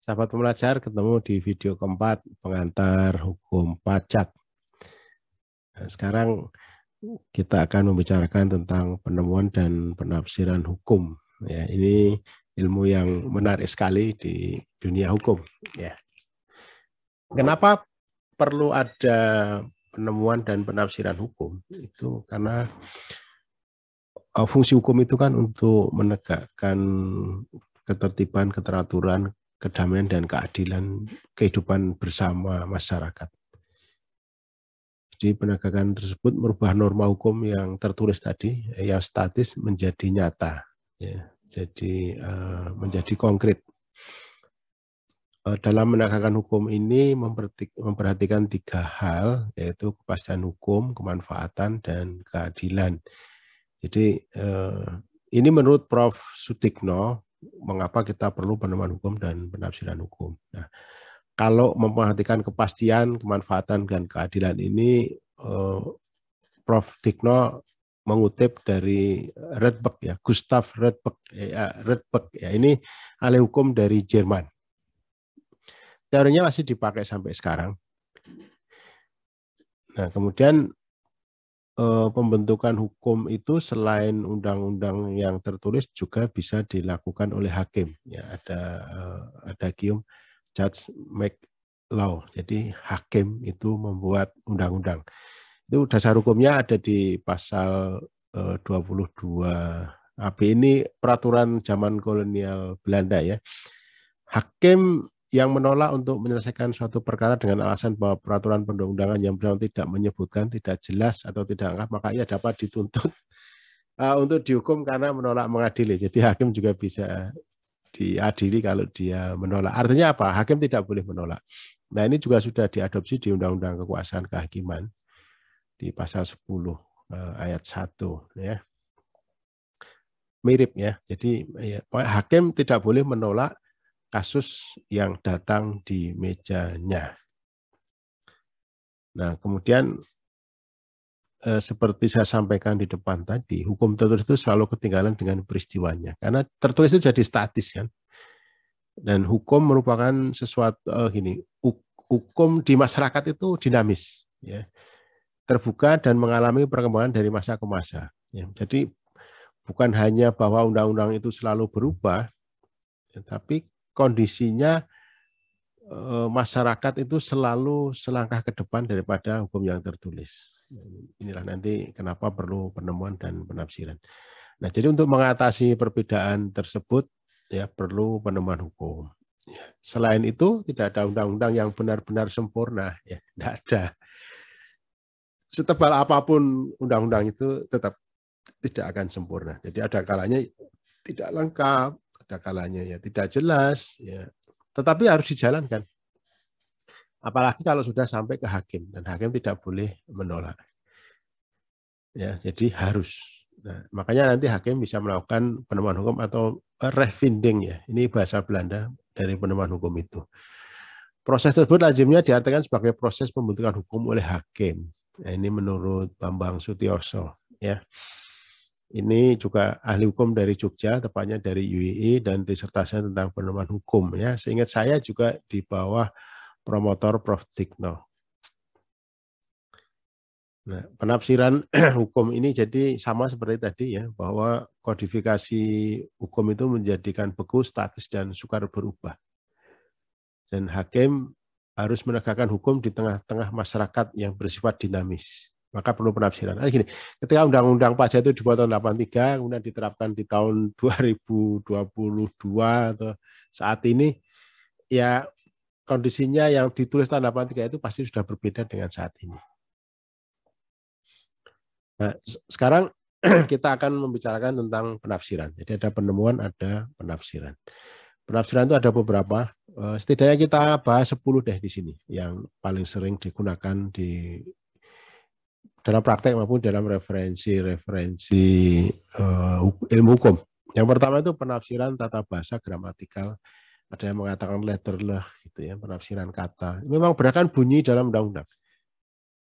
Sahabat pembelajar, ketemu di video keempat pengantar hukum pajak. Nah, sekarang kita akan membicarakan tentang penemuan dan penafsiran hukum. Ya, ini ilmu yang menarik sekali di dunia hukum. Ya. Kenapa perlu ada penemuan dan penafsiran hukum? Itu karena fungsi hukum itu kan untuk menegakkan ketertiban, keteraturan, kedamaian dan keadilan kehidupan bersama masyarakat. Jadi penegakan tersebut merubah norma hukum yang tertulis tadi, yang statis menjadi nyata, ya. Jadi menjadi konkret. Dalam menegakkan hukum ini memperhatikan 3 hal, yaitu kepastian hukum, kemanfaatan, dan keadilan. Jadi ini menurut Prof. Sutikno, mengapa kita perlu penemuan hukum dan penafsiran hukum. Nah, kalau memperhatikan kepastian, kemanfaatan, dan keadilan ini, Prof. Tikno mengutip dari Rydberg, ya, Gustav Rydberg, ya, ini ahli hukum dari Jerman. Teorinya masih dipakai sampai sekarang. Nah, kemudian pembentukan hukum itu selain undang-undang yang tertulis juga bisa dilakukan oleh hakim. Ya, ada gium judge make law. Jadi hakim itu membuat undang-undang. Itu dasar hukumnya ada di pasal 22 AB. Ini peraturan zaman kolonial Belanda, ya. Hakim yang menolak untuk menyelesaikan suatu perkara dengan alasan bahwa peraturan perundang-undangan yang bersangkutan tidak menyebutkan, tidak jelas atau tidak lengkap, maka ia dapat dituntut untuk dihukum karena menolak mengadili. Jadi hakim juga bisa diadili kalau dia menolak. Artinya apa? Hakim tidak boleh menolak. Nah, ini juga sudah diadopsi di Undang-Undang Kekuasaan Kehakiman di pasal 10 ayat 1, ya. Mirip, ya. Jadi ya, hakim tidak boleh menolak kasus yang datang di mejanya. Nah, kemudian seperti saya sampaikan di depan tadi, hukum tertulis itu selalu ketinggalan dengan peristiwanya. Karena tertulis itu jadi statis, kan. Dan hukum merupakan sesuatu hukum di masyarakat itu dinamis, ya. Terbuka dan mengalami perkembangan dari masa ke masa. Ya. Jadi bukan hanya bahwa undang-undang itu selalu berubah, ya, tapi kondisinya masyarakat itu selalu selangkah ke depan daripada hukum yang tertulis. Inilah nanti kenapa perlu penemuan dan penafsiran. Nah, jadi untuk mengatasi perbedaan tersebut, ya, perlu penemuan hukum. Ya. Selain itu tidak ada undang-undang yang benar-benar sempurna, ya, tidak ada. Setebal apapun undang-undang itu tetap tidak akan sempurna. Jadi ada kalanya tidak lengkap, ada kalanya ya tidak jelas, ya. Tetapi harus dijalankan. Apalagi kalau sudah sampai ke hakim, dan hakim tidak boleh menolak. Ya, jadi harus. Nah, makanya nanti hakim bisa melakukan penemuan hukum atau revinding, ya. Ini bahasa Belanda dari penemuan hukum itu. Proses tersebut lazimnya diartikan sebagai proses pembentukan hukum oleh hakim. Nah, ini menurut Bambang Sutioso, ya. Ini juga ahli hukum dari Jogja, tepatnya dari UII, dan disertasinya tentang penemuan hukum, ya. Seingat saya juga di bawah promotor Prof. Tikno. Nah, penafsiran hukum ini jadi sama seperti tadi, ya, bahwa kodifikasi hukum itu menjadikan beku, statis, dan sukar berubah. Dan hakim harus menegakkan hukum di tengah-tengah masyarakat yang bersifat dinamis. Maka perlu penafsiran. Gini, ketika Undang-Undang Pajak itu dibuat tahun 83, kemudian diterapkan di tahun 2022 atau saat ini, ya kondisinya yang ditulis tahun 83 itu pasti sudah berbeda dengan saat ini. Nah, sekarang kita akan membicarakan tentang penafsiran. Jadi ada penemuan, ada penafsiran. Penafsiran itu ada beberapa. Setidaknya kita bahas 10 deh di sini yang paling sering digunakan di dalam praktek maupun dalam referensi ilmu hukum. Yang pertama itu penafsiran tata bahasa gramatikal. Ada yang mengatakan letterleh, gitu, ya, penafsiran kata. Memang berdasarkan bunyi dalam undang-undang.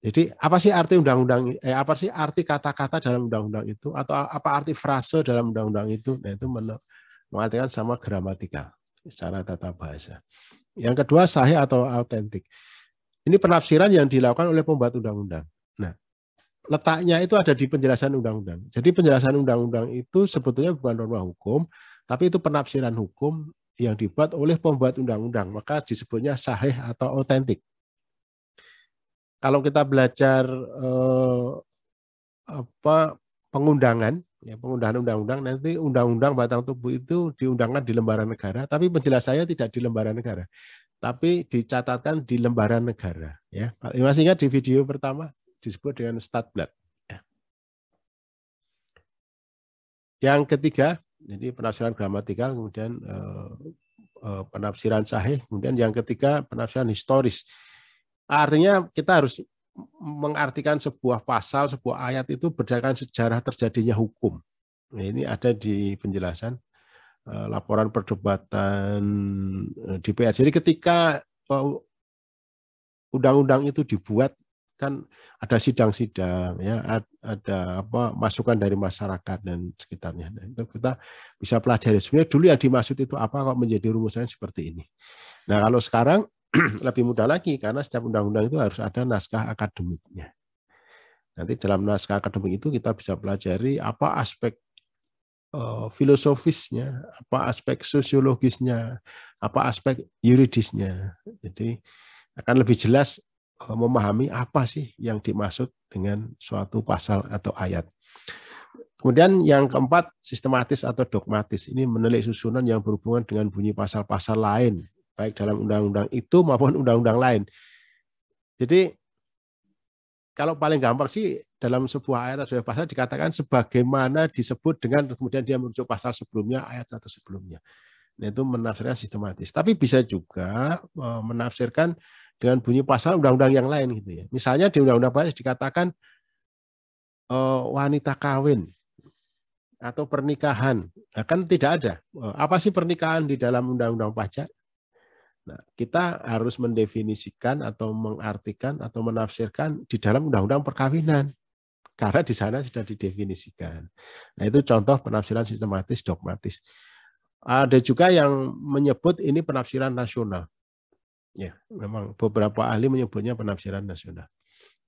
Jadi apa sih arti undang-undang? Apa sih arti kata-kata dalam undang-undang itu? Atau apa arti frase dalam undang-undang itu? Nah, itu mengartikan sama gramatikal. secara tata bahasa. Yang kedua, sahih atau autentik. Ini penafsiran yang dilakukan oleh pembuat undang-undang. Nah, letaknya itu ada di penjelasan undang-undang. Jadi penjelasan undang-undang itu sebetulnya bukan norma hukum, tapi itu penafsiran hukum yang dibuat oleh pembuat undang-undang. Maka disebutnya sahih atau autentik. Kalau kita belajar pengundangan, ya, pengundangan undang-undang, nanti undang-undang batang tubuh itu diundangkan di lembaran negara, tapi penjelasannya tidak di lembaran negara, tapi dicatatkan di lembaran negara. Ya, masih ingat di video pertama disebut dengan Statblad. Ya. Yang ketiga, jadi penafsiran gramatikal, kemudian penafsiran sahih, kemudian yang ketiga penafsiran historis. Artinya kita harus mengartikan sebuah pasal, sebuah ayat itu berdasarkan sejarah terjadinya hukum. Nah, ini ada di penjelasan laporan perdebatan DPR. Jadi ketika undang-undang itu dibuat, kan ada sidang-sidang, ya, ada masukan dari masyarakat dan sekitarnya. Nah, itu kita bisa pelajari. Sebenarnya dulu yang dimaksud itu apa kok menjadi rumusannya seperti ini. Nah, kalau sekarang lebih mudah lagi karena setiap undang-undang itu harus ada naskah akademiknya. Nanti dalam naskah akademik itu kita bisa pelajari apa aspek filosofisnya, apa aspek sosiologisnya, apa aspek yuridisnya. Jadi akan lebih jelas memahami apa sih yang dimaksud dengan suatu pasal atau ayat. Kemudian yang keempat, sistematis atau dogmatis. Ini menilik susunan yang berhubungan dengan bunyi pasal-pasal lain, baik dalam undang-undang itu maupun undang-undang lain. Jadi kalau paling gampang sih dalam sebuah ayat atau sebuah pasal dikatakan sebagaimana disebut dengan kemudian dia merujuk pasal sebelumnya, ayat atau sebelumnya. Nah, itu menafsirkan sistematis. Tapi bisa juga menafsirkan dengan bunyi pasal undang-undang yang lain gitu ya. Misalnya di undang-undang pajak dikatakan wanita kawin atau pernikahan. Nah, kan tidak ada. Apa sih pernikahan di dalam undang-undang pajak? Nah, kita harus mendefinisikan atau mengartikan atau menafsirkan di dalam undang-undang perkawinan. Karena di sana sudah didefinisikan. Nah, itu contoh penafsiran sistematis dogmatis. Ada juga yang menyebut ini penafsiran nasional. Ya, memang beberapa ahli menyebutnya penafsiran nasional.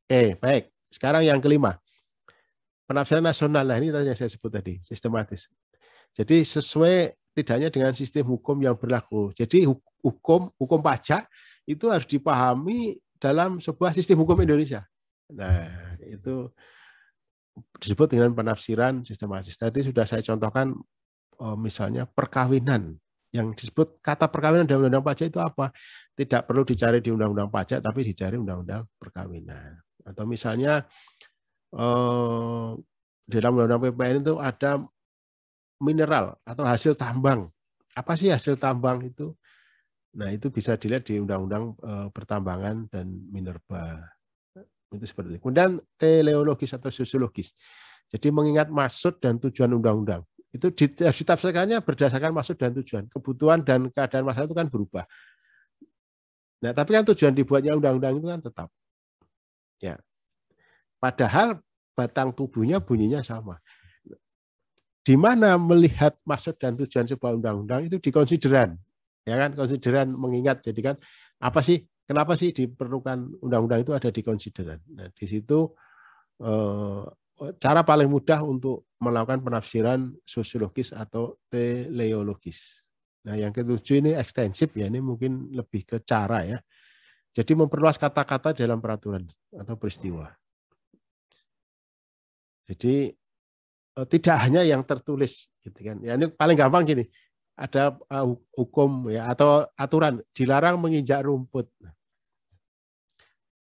Baik. Sekarang yang kelima. Penafsiran nasional. Nah, ini yang saya sebut tadi, sistematis. Jadi sesuai tidaknya dengan sistem hukum yang berlaku. Jadi hukum pajak itu harus dipahami dalam sebuah sistem hukum Indonesia. Nah, itu disebut dengan penafsiran sistematis. Tadi sudah saya contohkan misalnya perkawinan. Yang disebut kata perkawinan dalam undang-undang pajak itu apa? Tidak perlu dicari di undang-undang pajak, tapi dicari undang-undang perkawinan. Atau misalnya dalam undang-undang PPN itu ada mineral atau hasil tambang. Apa sih hasil tambang itu? Nah, itu bisa dilihat di Undang-Undang Pertambangan dan Minerba. Itu seperti itu. Kemudian teleologis atau sosiologis. Jadi mengingat maksud dan tujuan undang-undang. Itu ditafsirkannya berdasarkan maksud dan tujuan. Kebutuhan dan keadaan masyarakat itu kan berubah. Nah, tapi kan tujuan dibuatnya undang-undang itu kan tetap. Ya. Padahal batang tubuhnya bunyinya sama. Di mana melihat maksud dan tujuan sebuah undang-undang itu dikonsideran, ya kan, konsideran mengingat. Jadi kan apa sih, kenapa sih diperlukan undang-undang itu ada di konsideran. Nah, di situ cara paling mudah untuk melakukan penafsiran sosiologis atau teleologis. Nah, yang ketujuh ini ekstensif ya, ini mungkin lebih ke cara ya. Jadi memperluas kata-kata dalam peraturan atau peristiwa. Jadi tidak hanya yang tertulis gitu kan. Ya, ini paling gampang gini. Ada hukum ya atau aturan dilarang menginjak rumput.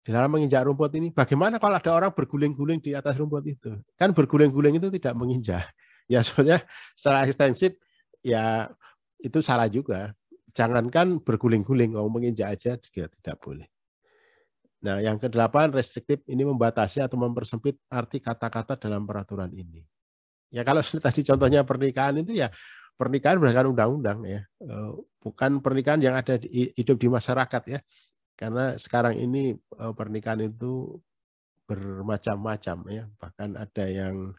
Dilarang menginjak rumput ini bagaimana kalau ada orang berguling-guling di atas rumput itu? Kan berguling-guling itu tidak menginjak. Ya soalnya secara ekstensif ya itu salah juga. Jangankan berguling-guling, mau menginjak aja juga tidak boleh. Nah, yang ke-8 restriktif, ini membatasi atau mempersempit arti kata-kata dalam peraturan ini. Ya kalau tadi contohnya pernikahan itu ya pernikahan berdasarkan undang-undang ya, bukan pernikahan yang ada hidup di masyarakat ya. Karena sekarang ini pernikahan itu bermacam-macam ya, bahkan ada yang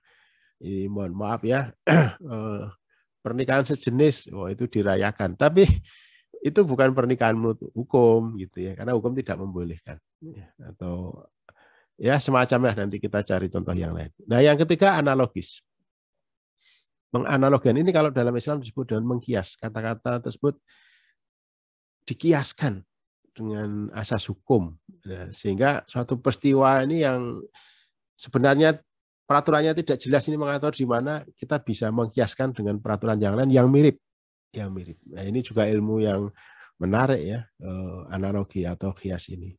mohon maaf ya pernikahan sejenis, itu dirayakan. Tapi itu bukan pernikahan menurut hukum gitu ya, karena hukum tidak membolehkan. Atau ya semacamnya, nanti kita cari contoh yang lain. Nah, yang ketiga analogis. Menganalogikan ini kalau dalam Islam disebut dengan mengkias. Kata-kata tersebut dikiaskan dengan asas hukum. Nah, sehingga suatu peristiwa ini yang sebenarnya peraturannya tidak jelas ini mengatur di mana, kita bisa mengkiaskan dengan peraturan yang lain yang mirip. Yang mirip. Nah, ini juga ilmu yang menarik ya, analogi atau kias ini.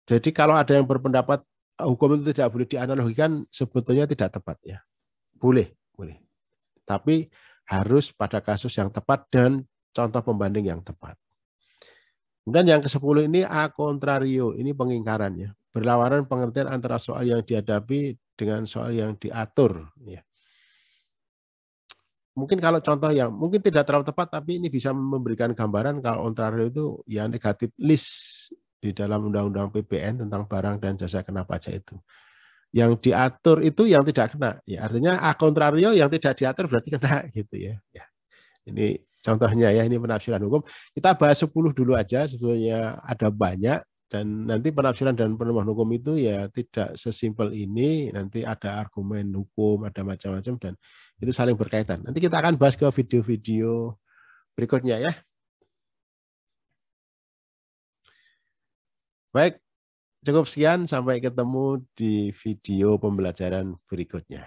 Jadi kalau ada yang berpendapat hukum itu tidak boleh dianalogikan, sebetulnya tidak tepat ya. Boleh, boleh. Tapi harus pada kasus yang tepat dan contoh pembanding yang tepat. Kemudian yang ke-10 ini a contrario, ini pengingkarannya. Berlawanan pengertian antara soal yang dihadapi dengan soal yang diatur. Ya. Mungkin kalau contoh yang mungkin tidak terlalu tepat, tapi ini bisa memberikan gambaran kalau contrario itu ya negatif list di dalam Undang-Undang PPN tentang barang dan jasa kena pajak itu. Yang diatur itu yang tidak kena. Ya, artinya a contrario yang tidak diatur berarti kena gitu ya. Ya. Ini contohnya ya, ini penafsiran hukum. Kita bahas 10 dulu aja, sebetulnya ada banyak, dan nanti penafsiran dan penemuan hukum itu ya tidak sesimpel ini, nanti ada argumen hukum, ada macam-macam, dan itu saling berkaitan. Nanti kita akan bahas ke video-video berikutnya ya. Baik, cukup sekian, sampai ketemu di video pembelajaran berikutnya.